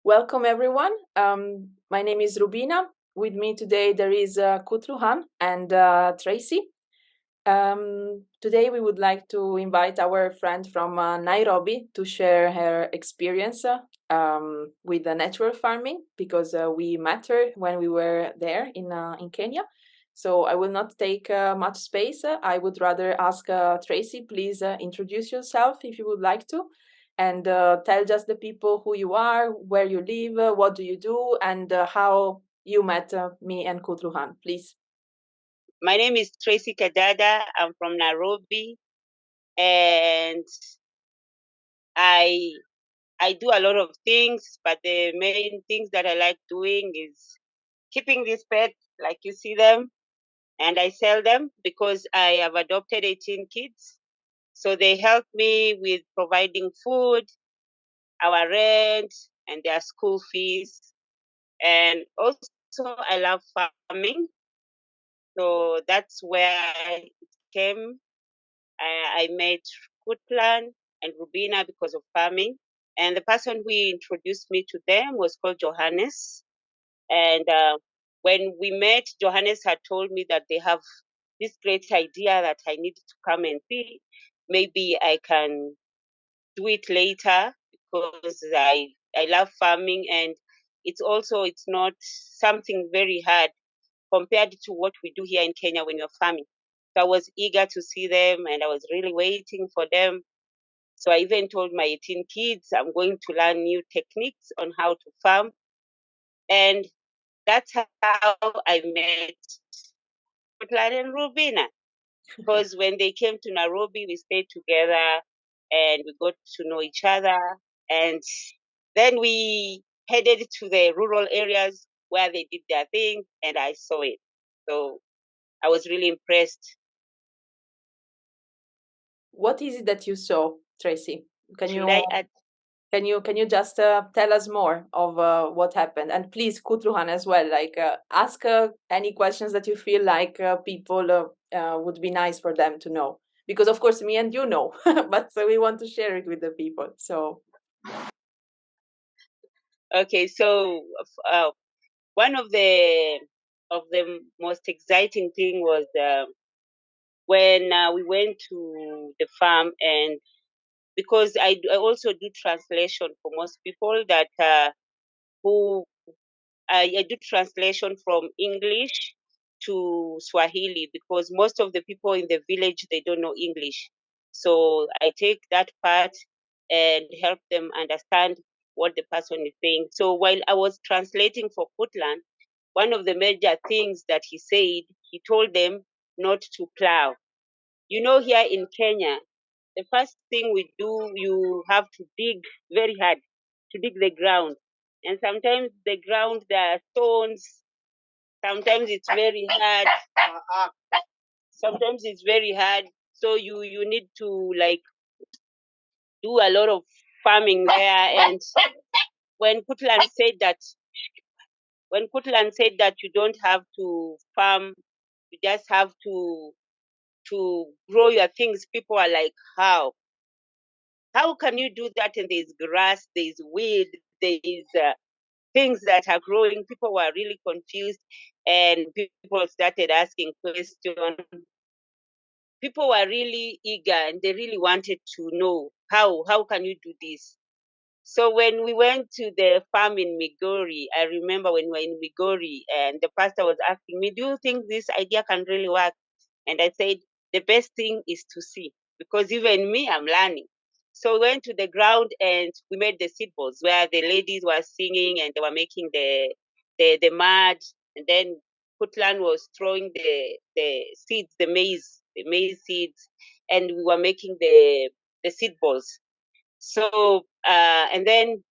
Welcome, everyone. My name is Rubina. With me today there is Kutluhan and Tracey. Today we would like to invite our friend from Nairobi to share her experience with the natural farming because we met her when we were there in Kenya. So I will not take much space. I would rather ask Tracey, please introduce yourself if you would like to, and tell just the people who you are, where you live, what do you do, and how you met me and Kutluhan, please. My name is Tracey Kadada. I'm from Nairobi, and I I do a lot of things, but the main things that I like doing is keeping these pets, like you see them, and I sell them because I have adopted 18 kids. So they help me with providing food, our rent, and their school fees. And also, I love farming. So that's where it came. I met Kutluhan and Rubina because of farming. And the person who introduced me to them was called Johannes. And when we met, Johannes had told me that they have this great idea that I needed to come and see. Maybe I can do it later because I love farming, and it's not something very hard compared to what we do here in Kenya when you're farming. So I was eager to see them and I was really waiting for them. So I even told my 18 kids I'm going to learn new techniques on how to farm. And that's how I met Kutluhan and Rubina. Because when they came to Nairobi, we stayed together and we got to know each other. And then we headed to the rural areas where they did their thing, and I saw it. So I was really impressed. What is it that you saw, Tracey? Can Should you I add? can you just tell us more of what happened? And please, Kutluhan as well. Like, ask any questions that you feel like people would be nice for them to know. Because of course, me and you know, but we want to share it with the people. So Okay, so one of the most exciting thing was when we went to the farm, and because I also do translation for most people that who I do translation from English to Swahili because most of the people in the village they don't know English. So I take that part and help them understand what the person is saying. So while I was translating for Kutluhan, one of the major things that he said, he told them not to plow. You know, here in Kenya, the first thing we do, you have to dig very hard to dig the ground. And sometimes the ground, there are stones. Sometimes it's very hard. Sometimes it's very hard. So you need to like do a lot of farming there. And when Kutluhan said that, when Kutluhan said that you don't have to farm, you just have to grow your things. People are like, how can you do that? And there's grass, there's weed, there's things that are growing. People were really confused, and people started asking questions. People were really eager, and they really wanted to know how can you do this. So when we went to the farm in Migori, I remember when we were in Migori, and the pastor was asking me, "Do you think this idea can really work?" And I said, "The best thing is to see, because even me, I'm learning." So we went to the ground and we made the seed balls where the ladies were singing and they were making the mud, and then Kutluhan was throwing the seeds, the maize seeds, and we were making the seed balls. So and then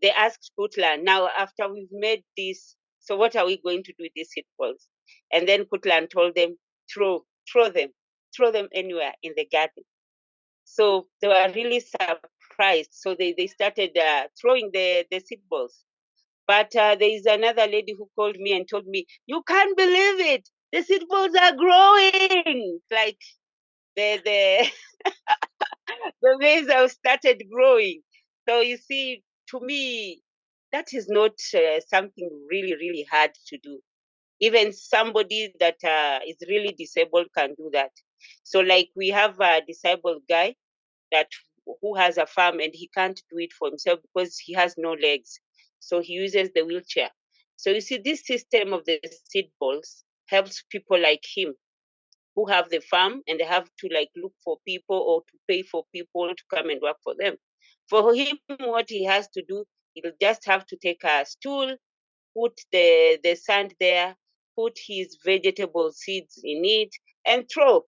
they asked Kutluhan, "Now after we've made this, so what are we going to do with these seed balls?" And then Kutluhan told them, throw them, throw them anywhere in the garden. So they were really surprised. So they started throwing the seed balls. But there is another lady who called me and told me, "You can't believe it. The seed balls are growing." Like the the maize have started growing. So you see, to me, that is not something really, really hard to do. Even somebody that is really disabled can do that. So, like, we have a disabled guy that who has a farm and he can't do it for himself because he has no legs. So he uses the wheelchair. So you see, this system of the seed balls helps people like him who have the farm and they have to like look for people or to pay for people to come and work for them. For him, what he has to do, he'll just have to take a stool, put the sand there, put his vegetable seeds in it, and throw,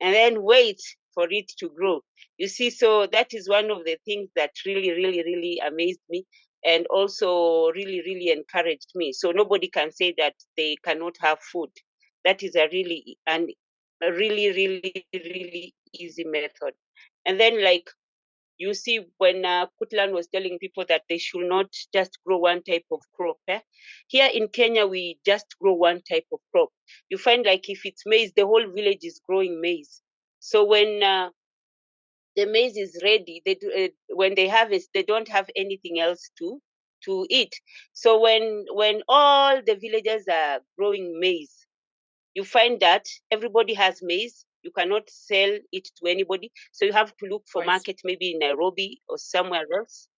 and then wait for it to grow. You see, so that is one of the things that really, really, really amazed me and also really, really encouraged me. So nobody can say that they cannot have food. That is a really, really, really easy method. And then, like, you see, when Kutlan was telling people that they should not just grow one type of crop, here in Kenya, we just grow one type of crop. You find like if it's maize, the whole village is growing maize. So when the maize is ready, when they harvest, they don't have anything else to eat. So when all the villagers are growing maize, you find that everybody has maize. You cannot sell it to anybody. So you have to look for Course. market maybe in Nairobi or somewhere else.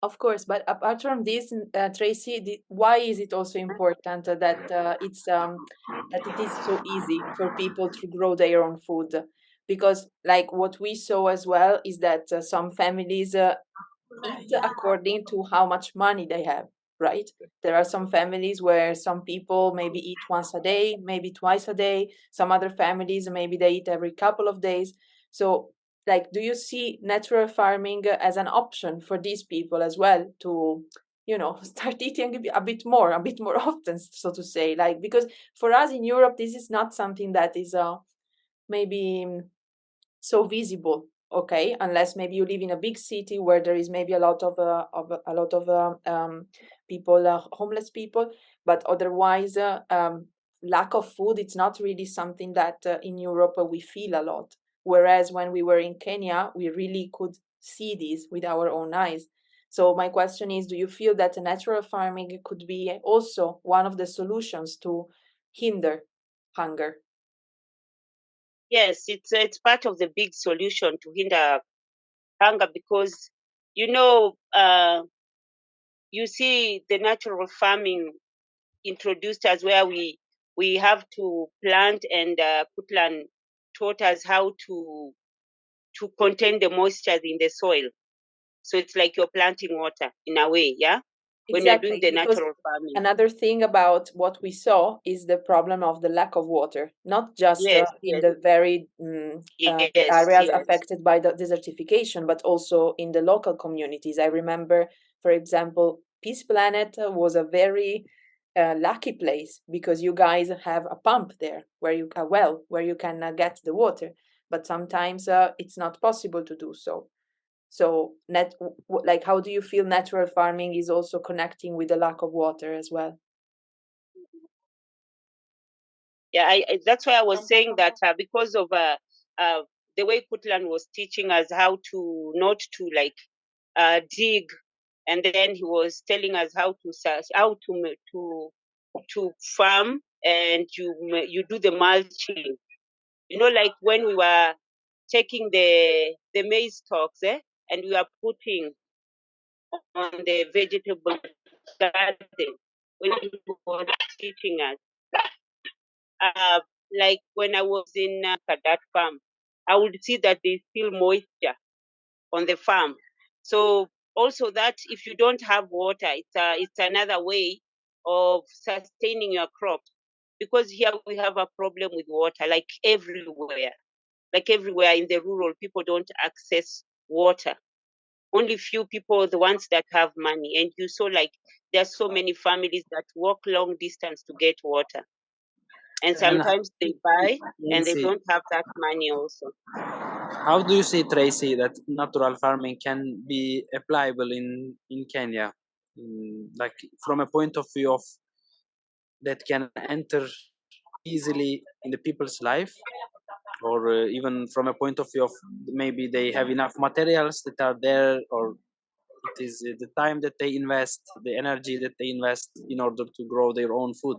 Of course, but apart from this, Tracy, why is it also important that that it is so easy for people to grow their own food? Because, like, what we saw as well is that some families eat according to how much money they have, right? There are some families where some people maybe eat once a day, maybe twice a day. Some other families maybe they eat every couple of days. So, like, do you see natural farming as an option for these people as well to, start eating a bit more often, so to say? Like, because for us in Europe, this is not something that is maybe so visible, okay, unless maybe you live in a big city where there is maybe a lot of a lot of people, homeless people, but otherwise lack of food, it's not really something that in Europe we feel a lot, whereas when we were in Kenya we really could see this with our own eyes. So my question is, do you feel that natural farming could be also one of the solutions to hinder hunger? Yes, it's part of the big solution to hinder hunger because you know you see the natural farming introduced us where we have to plant and Kutlan taught us how to contain the moisture in the soil. So it's like you're planting water in a way, yeah, when you're doing Exactly, the because natural farming. another thing about what we saw is the problem of the lack of water, not just Yes, in yes, the very the yes, areas yes. affected by the desertification, but also in the local communities. I remember, for example, Peace Planet was a very lucky place because you guys have a pump there where a well where you can get the water, but sometimes it's not possible to do so. So, like, how do you feel natural farming is also connecting with the lack of water as well? Yeah, that's why I was saying that because of uh, the way Putland was teaching us how to not to like dig, and then he was telling us how to how to farm, and you do the mulching. You know, like when we were taking the maize stalks, and we are putting on the vegetable garden when he was teaching us. Uh, like when I was in that farm, I would see that there's still moisture on the farm. So also that if you don't have water, it's another way of sustaining your crops. Because here we have a problem with water, like everywhere. Like everywhere in the rural, people don't access water. Only few people, the ones that have money. And you saw like there are so many families that walk long distance to get water. And And sometimes they buy and they Nancy, don't have that money also. how do you see, Tracy, that natural farming can be applicable in Kenya? Like from a point of view of that can enter easily in the people's life, or even from a point of view of maybe they have enough materials that are there, or It is the time that they invest, the energy that they invest in order to grow their own food.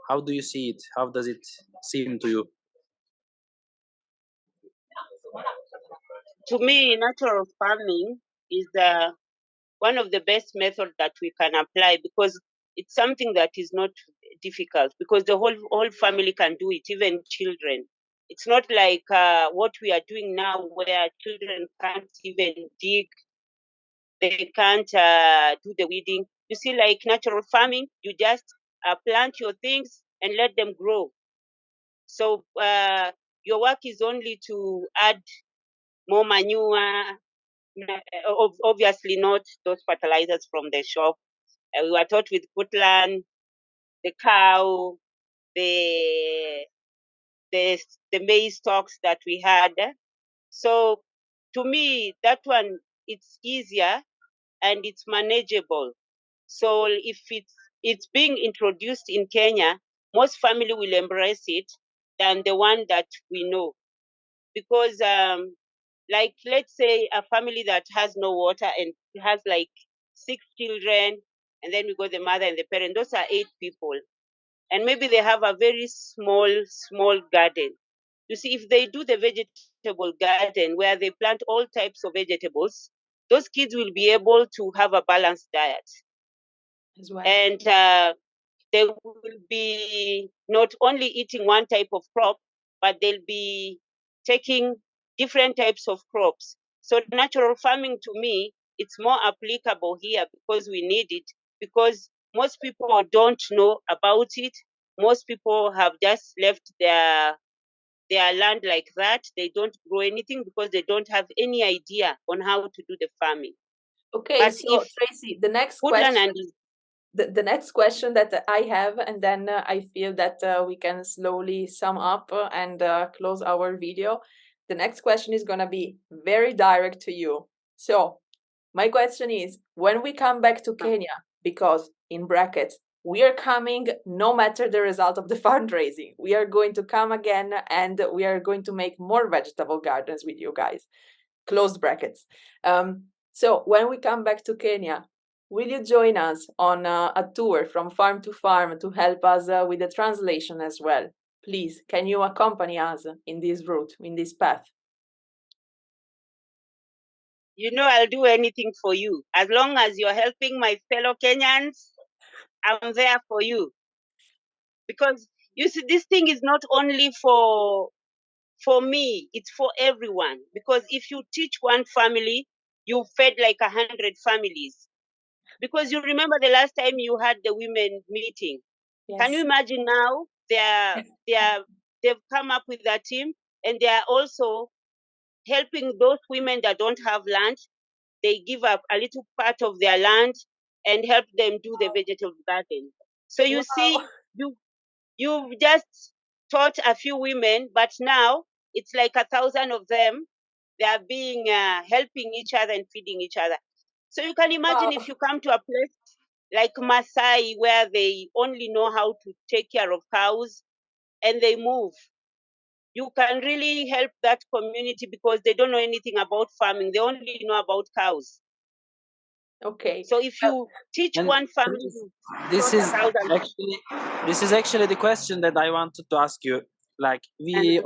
How do you see it? How does it seem to you? To me, natural farming is one of the best methods that we can apply, because it's something that is not difficult, because the whole family can do it, even children. It's not like what we are doing now, where children can't even dig, they can't do the weeding. You see, like natural farming, you just plant your things and let them grow. So your work is only to add more manure, obviously not those fertilizers from the shop. We were taught with Kutluhan, the cow, the the the maize stalks that we had. So to me, that one, it's easier and it's manageable. So if it's being introduced in Kenya, most family will embrace it than the one that we know, because like let's say a family that has no water and has like 6 children, and then we got the mother and the parent, those are 8 people, and maybe they have a very small garden. You see, if they do the vegetable garden where they plant all types of vegetables, those kids will be able to have a balanced diet, as well. and they will be not only eating one type of crop, but they'll be taking different types of crops. So natural farming, to me, it's more applicable here because we need it, because most people don't know about it. Most people have just left their land like that. They don't grow anything because they don't have any idea on how to do the farming. Okay, But so if Tracy, the next Kutluhan question, and the next question that I have, and then I feel that we can slowly sum up and close our video. The next question is gonna be very direct to you. So my question is, when we come back to Kenya, because in brackets, we are coming no matter the result of the fundraising, we are going to come again and we are going to make more vegetable gardens with you guys, closed brackets. So when we come back to Kenya, will you join us on a tour from farm to farm to help us with the translation as well? Please, can you accompany us in this route, in this path? I'll do anything for you. As long as you're helping my fellow Kenyans, I'm there for you. Because you see, this thing is not only for me, it's for everyone. Because if you teach one family, you fed like 100 families. Because you remember the last time you had the women meeting. Can you Yes. imagine now they've come up with a team, and they are also helping those women that don't have land. They give up a little part of their land and help them do the vegetable garden. So you see, Wow. you've just taught a few women, but now it's like 1,000 of them. They are being helping each other and feeding each other. So you can imagine Wow. if you come to a place like Masai, where they only know how to take care of cows and they move. You can really help that community because they don't know anything about farming. They only know about cows. Okay. So if you teach And one family, you this taught is 1,000. actually this is actually the question that I wanted to ask you. Like we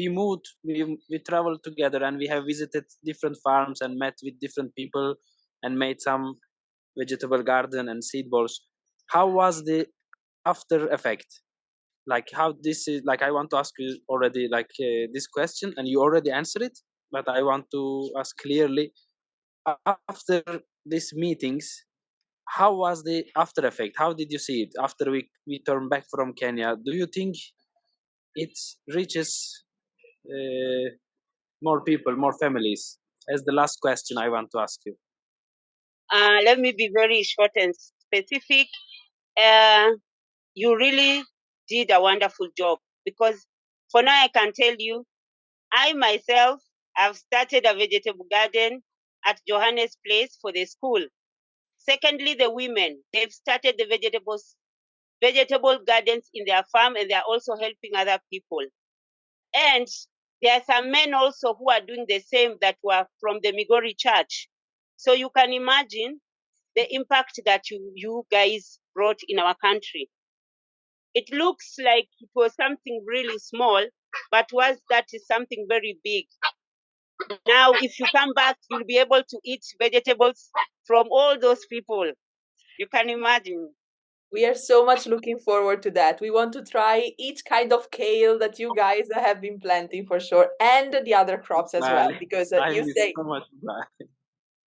moved, we traveled together, and we have visited different farms and met with different people and made some vegetable garden and seed balls. How was the after effect? Like how this is, like I want to ask you already like this question, and you already answered it, but I want to ask clearly, after these meetings, how was the after effect? How did you see it after we turned back from Kenya? Do you think it reaches uh, more people, more families? As the last question I want to ask you. Let me be very short and specific. Uh, you really did a wonderful job, because for now I can tell you, I myself have started a vegetable garden at Johannes Place for the school. Secondly, the women, they've started the vegetable gardens in their farm, and they're also helping other people. And there are some men also who are doing the same, that were from the Migori church. So you can imagine the impact that you guys brought in our country. It looks like it was something really small, but was that is something very big. Now, if you come back, you'll be able to eat vegetables from all those people. You can imagine. We are so much looking forward to that. We want to try each kind of kale that you guys have been planting for sure, and the other crops as well. Ugali. Because I you miss say, so much ugali.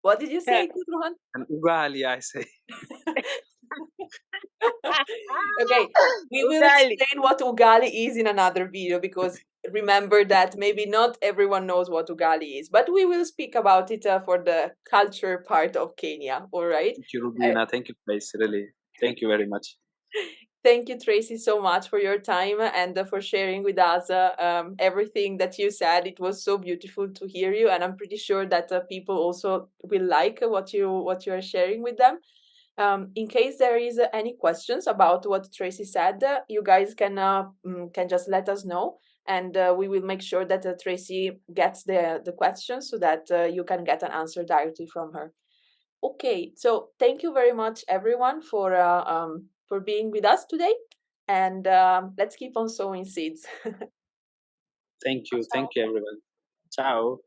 what did you say, Kutluhan? And ugali, I say. Okay, we will Ugali. explain what ugali is in another video, because remember that maybe not everyone knows what ugali is, but we will speak about it for the culture part of Kenya. All right. Thank you, Rubina. Thank you, Trace. Really. Thank you very much. Thank you, Tracey, so much for your time and for sharing with us everything that you said. It was so beautiful to hear you, and I'm pretty sure that people also will like what you are sharing with them. In case there is any questions about what Tracey said, you guys can just let us know, and we will make sure that Tracey gets the questions so that you can get an answer directly from her. Okay, so thank you very much, everyone, for being with us today, and let's keep on sowing seeds. Thank you. Thank you, everyone. Ciao.